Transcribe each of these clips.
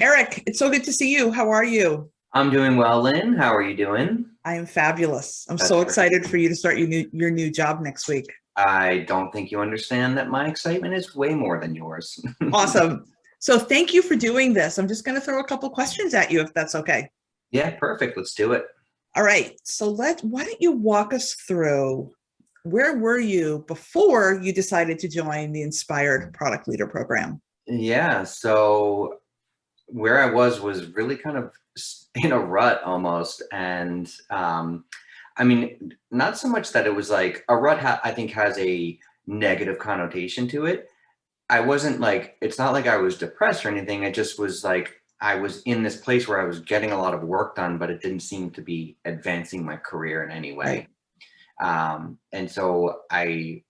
Eric, it's so good to see you. How are you? I'm doing well, Lynn. How are you doing? I am fabulous. I'm That's so great. excited for you to start your new job next week. I don't think you understand that my excitement is way more than yours. Awesome. So thank you for doing this. I'm just going to throw a couple questions at you if that's okay. Yeah, perfect. Let's do it. All right. So why don't you walk us through where were you before you decided to join the Inspired Product Leader program? Yeah, so where I was really kind of in a rut almost. And I mean, not so much that it was like a rut, I think has a negative connotation to it. I wasn't like, it's not like I was depressed or anything. It just was like, I was in this place where I was getting a lot of work done, but it didn't seem to be advancing my career in any Right. way. And so I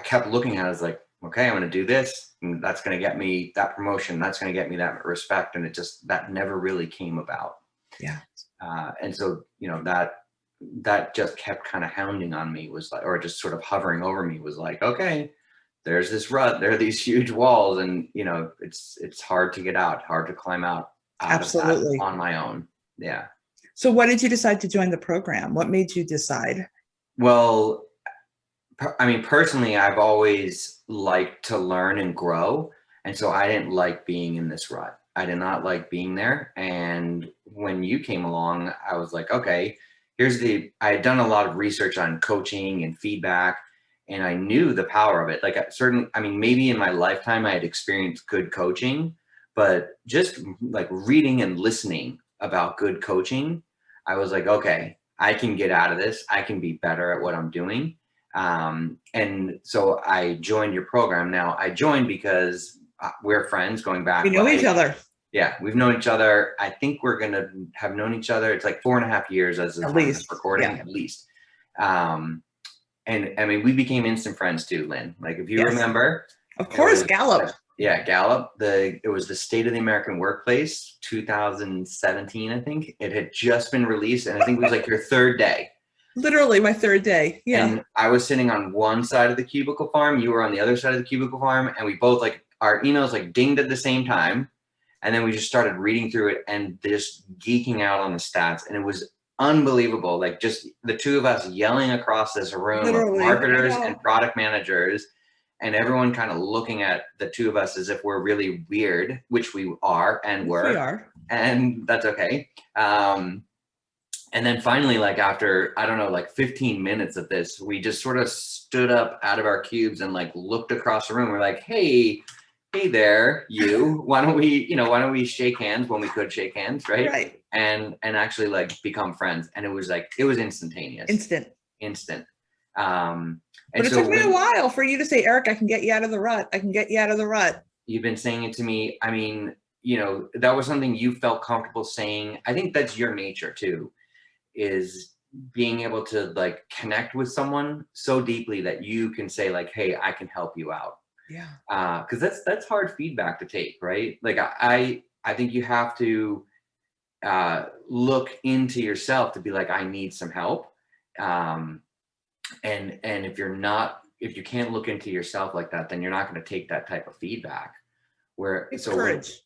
kept looking at it as like, okay, I'm going to do this. And that's going to get me that promotion. That's going to get me that respect. And that never really came about. Yeah. And so, that just kept kind of hounding on me, was like, or just sort of hovering over me, was like, okay, there's this rut, there are these huge walls, and it's hard to get out, hard to climb out of that Absolutely. on my own. Yeah. So what did you decide to join the program? What made you decide? Well, I mean, personally, I've always liked to learn and grow. And so I didn't like being in this rut. I did not like being there. And when you came along, I was like, okay, I had done a lot of research on coaching and feedback, and I knew the power of it. Like I mean, maybe in my lifetime I had experienced good coaching, but just like reading and listening about good coaching, I was like, okay, I can get out of this. I can be better at what I'm doing. And so I joined your program. Now I joined because we're friends going We back. know each other. Yeah, we've known each other. I think we're going to have known each other. It's like 4.5 years as the At time of this least. recording, Yeah. at least. And I mean, we became instant friends too, Lynn. Like if you Yes. remember, Of course, Gallup. yeah, Gallup. It was the State of the American Workplace, 2017, I think. It had just been released, and I think it was like your third day. Literally my third day. Yeah. And I was sitting on one side of the cubicle farm, you were on the other side of the cubicle farm, and we both like our emails like dinged at the same time. And then we just started reading through it and just geeking out on the stats. And it was unbelievable. Like just the two of us yelling across this room of Literally. marketers and product managers, and everyone kind of looking at the two of us as if we're really weird, which we are and Yes, we were. are. And that's okay. And then finally, like after, I don't know, like 15 minutes of this, we just sort of stood up out of our cubes and like looked across the room. We're like, hey there, you, why don't we shake hands when we could shake hands, right? Right. And actually like become friends. And it was instantaneous. Instant. But it took me a while for you to say, Eric, I can get you out of the rut. I can get you out of the rut. You've been saying it to me. I mean, that was something you felt comfortable saying. I think that's your nature too, is being able to like connect with someone so deeply that you can say like, hey, I can help you out. Yeah. Because that's hard feedback to take, right? Like I think you have to look into yourself to be like, I need some help. And if you can't look into yourself like that, then you're not going to take that type of feedback. Courage.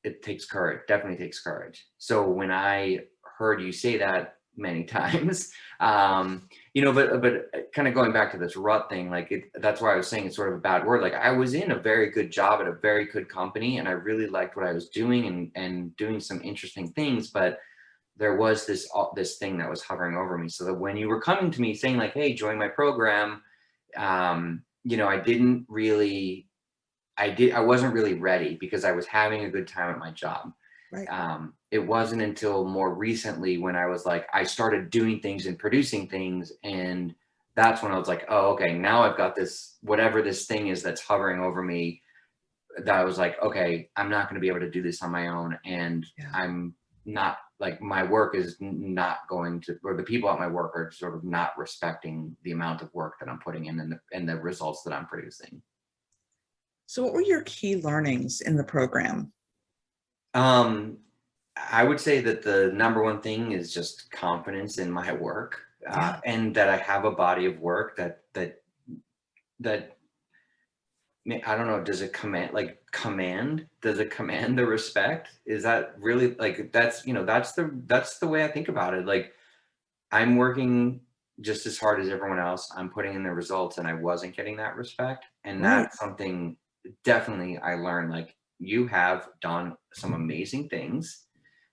It takes courage, definitely takes courage. So when I heard you say that many times, but kind of going back to this rut thing, like that's why I was saying it's sort of a bad word. Like I was in a very good job at a very good company, and I really liked what I was doing and doing some interesting things, but there was this thing that was hovering over me. So that when you were coming to me saying like, hey, join my program, I wasn't really ready because I was having a good time at my job. Right. It wasn't until more recently when I was like, I started doing things and producing things. And that's when I was like, oh, okay, now I've got this, whatever this thing is that's hovering over me, that I was like, okay, I'm not going to be able to do this on my own. And I'm not like, my work is not going to, or the people at my work are sort of not respecting the amount of work that I'm putting in and the results that I'm producing. So what were your key learnings in the program? I would say that the number one thing is just confidence in my work, and that I have a body of work that I don't know, does it command? Does it command the respect? Is that really like, that's, that's the way I think about it. Like, I'm working just as hard as everyone else. I'm putting in the results, and I wasn't getting that respect. And Right. that's something definitely I learned. Like, you have done some amazing things.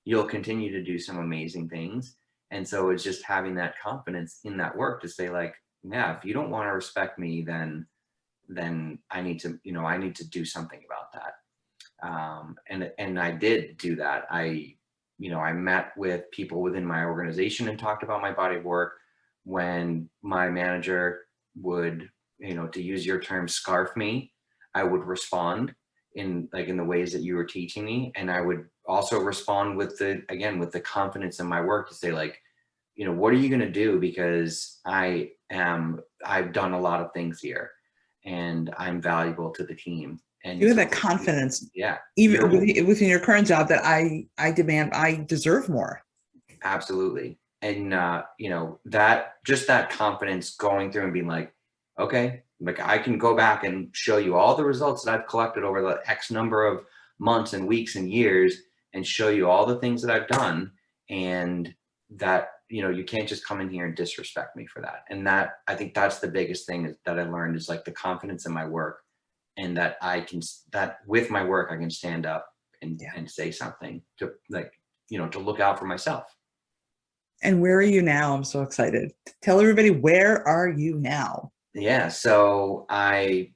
You'll continue to do some amazing things. And so it's just having that confidence in that work to say, like, yeah, if you don't want to respect me, then I need to, I need to do something about that. And I did do that. I met with people within my organization and talked about my body of work. When my manager would, to use your term, scarf me, I would respond in the ways that you were teaching me. And I would also respond with the confidence in my work to say, like, what are you going to do? Because I've done a lot of things here, and I'm valuable to the team. And You have so, that confidence, yeah, even within your current job, that I deserve more. absolutely. And, that confidence going through and being like, okay, like, I can go back and show you all the results that I've collected over the X number of months and weeks and years, and show you all the things that I've done. And that, you can't just come in here and disrespect me for that. And that, I think that's the biggest thing that I learned, is like the confidence in my work, and that that with my work, I can stand up and say something to, like, to look out for myself. And where are you now? I'm so excited. Tell everybody, where are you now? Yeah. So now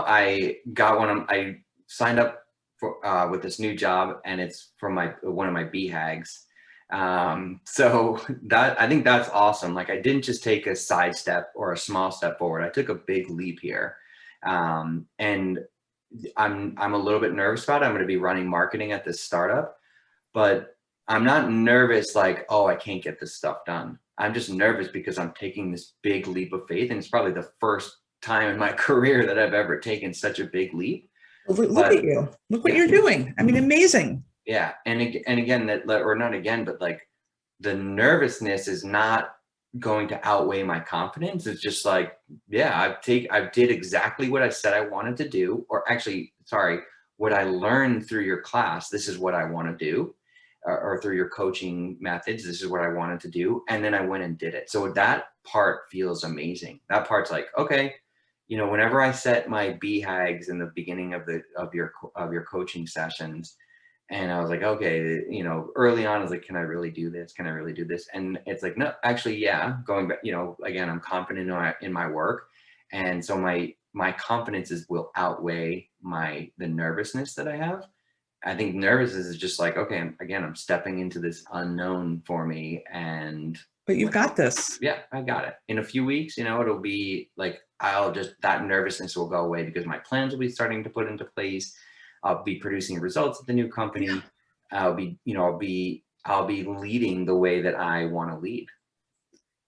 I got I signed up for, with this new job, and it's from one of my BHAGs. So that, I think that's awesome. Like, I didn't just take a side step or a small step forward. I took a big leap here. And I'm a little bit nervous about it. I'm going to be running marketing at this startup, but I'm not nervous like, oh, I can't get this stuff done. I'm just nervous because I'm taking this big leap of faith, and it's probably the first time in my career that I've ever taken such a big leap. Look at you. Look what you're doing. I mean, amazing. Yeah. And again, or not again, but like, the nervousness is not going to outweigh my confidence. It's just like, yeah, I did exactly what I said I wanted to do, or actually, sorry, what I learned through your class. This is what I want to do, or through your coaching methods. This is what I wanted to do. And then I went and did it. So that part feels amazing. That part's like, okay, whenever I set my BHAGs in the beginning of your coaching sessions, and I was like, okay, early on, I was like, can I really do this? Can I really do this? And it's like, no, actually, yeah. Going back, again, I'm confident in my work. And so my confidences will outweigh the nervousness that I have. I think nervousness is just like, okay, again, I'm stepping into this unknown for me. But you've got this. Yeah, I got it. In a few weeks, it'll be like, that nervousness will go away, because my plans will be starting to put into place. I'll be producing results at the new company. Yeah. I'll be leading the way that I want to lead.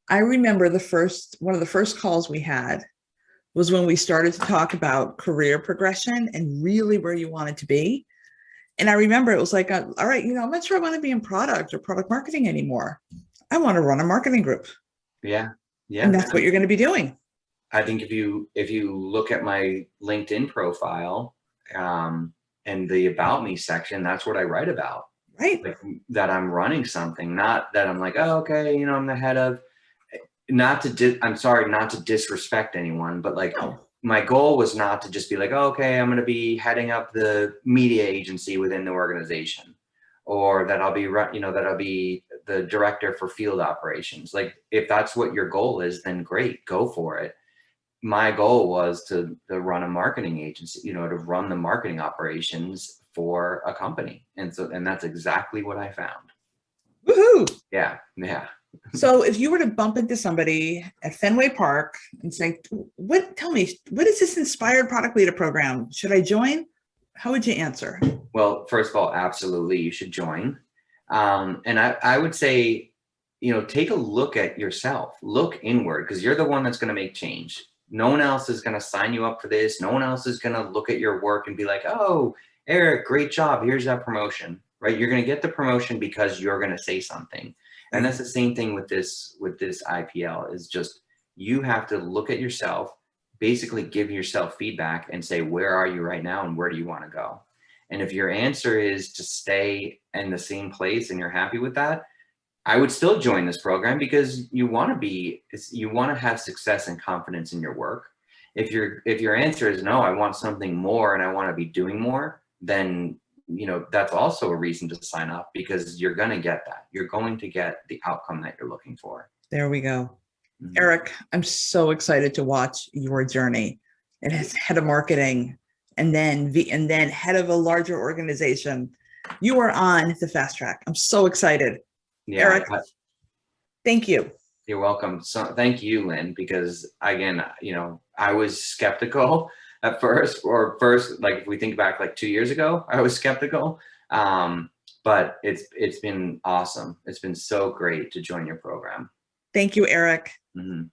I remember one of the first calls we had was when we started to talk about career progression and really where you wanted to be. And I remember it was like, all right, I'm not sure I want to be in product or product marketing anymore. I want to run a marketing group. Yeah. Yeah. And that's what you're going to be doing. I think if you look at my LinkedIn profile, and the about me section, that's what I write about. Right. Like, that I'm running something, not that I'm like, oh, okay, I'm the head of, I'm sorry, not to disrespect anyone, but like, my goal was not to just be like, oh, okay, I'm going to be heading up the media agency within the organization, or that I'll be, that I'll be the director for field operations. Like, if that's what your goal is, then great, go for it. My goal was to run a marketing agency, to run the marketing operations for a company. And that's exactly what I found. Woohoo. Yeah. Yeah. So if you were to bump into somebody at Fenway Park and say, tell me, what is this Inspired Product Leader program? Should I join? How would you answer? Well, first of all, absolutely, you should join. And I would say, take a look at yourself, look inward, because you're the one that's going to make change. No one else is going to sign you up for this. No one else is going to look at your work and be like, oh, Eric, great job. Here's that promotion, right? You're going to get the promotion because you're going to say something. And that's the same thing with this IPL, is just, you have to look at yourself, basically give yourself feedback and say, where are you right now and where do you want to go? And if your answer is to stay in the same place and you're happy with that, I would still join this program because you want to have success and confidence in your work. If your answer is no, I want something more and I want to be doing more, then that's also a reason to sign up, because you're going to get that. You're going to get the outcome that you're looking for. There we go. Mhm. Eric, I'm so excited to watch your journey. And as head of marketing and then head of a larger organization, you are on the fast track. I'm so excited. Yeah, Eric, thank you. You're welcome. So thank you, Lynn, because again, I was skeptical at first, like if we think back like 2 years ago, I was skeptical. But it's been awesome. It's been so great to join your program. Thank you, Eric. Mm-hmm.